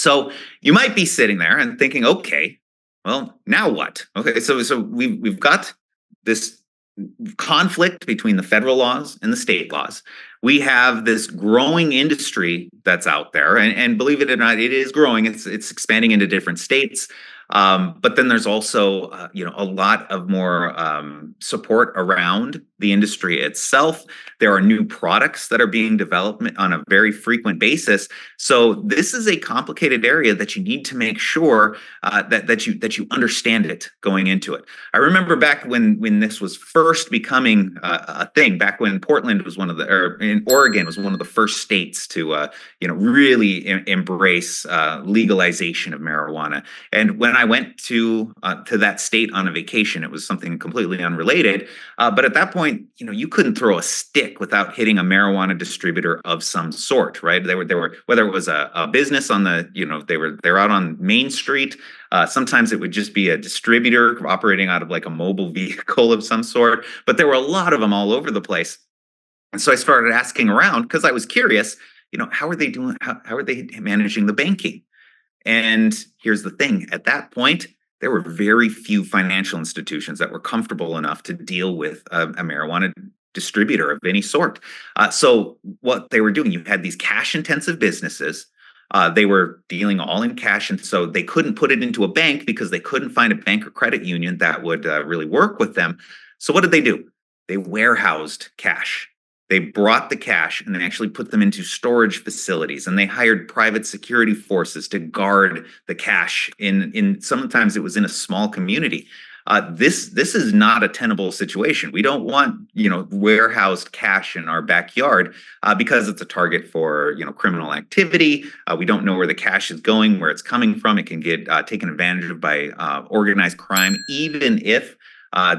So you might be sitting there and thinking, okay, well, now what? Okay, so we've got this conflict between the federal laws and the state laws. We have this growing industry that's out there, and believe it or not, it is growing. It's expanding into different states. But then there's also, a lot of more support around the industry itself. There are new products that are being developed on a very frequent basis. So this is a complicated area that you need to make sure that you understand it going into it. I remember back when this was first becoming a thing, back when Portland was or in Oregon was one of the first states to really embrace legalization of marijuana. And when I went to that state on a vacation, it was something completely unrelated. But at that point, you couldn't throw a stick without hitting a marijuana distributor of some sort, right? They were whether it was a business on they're out on Main Street. Sometimes it would just be a distributor operating out of like a mobile vehicle of some sort. But there were a lot of them all over the place. And so I started asking around because I was curious, how are they doing? How are they managing the banking? And here's the thing, at that point, there were very few financial institutions that were comfortable enough to deal with a marijuana distributor of any sort. So what they were doing, you had these cash intensive businesses. They were dealing all in cash. And so they couldn't put it into a bank because they couldn't find a bank or credit union that would really work with them. So what did they do? They warehoused cash. They brought the cash and they actually put them into storage facilities, and they hired private security forces to guard the cash in sometimes it was in a small community. This is not a tenable situation. We don't want warehoused cash in our backyard because it's a target for criminal activity. We don't know where the cash is going, where it's coming from. It can get taken advantage of by organized crime, even if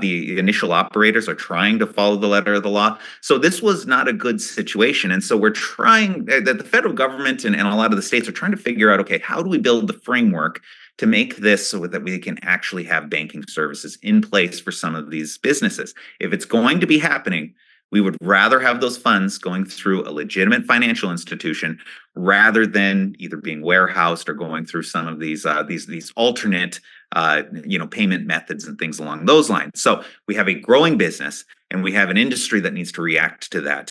the initial operators are trying to follow the letter of the law. So this was not a good situation. And so we're trying, that the federal government and a lot of the states are trying to figure out, okay, how do we build the framework to make this so that we can actually have banking services in place for some of these businesses? If it's going to be happening, we would rather have those funds going through a legitimate financial institution rather than either being warehoused or going through some of these alternate payment methods and things along those lines. So we have a growing business and we have an industry that needs to react to that.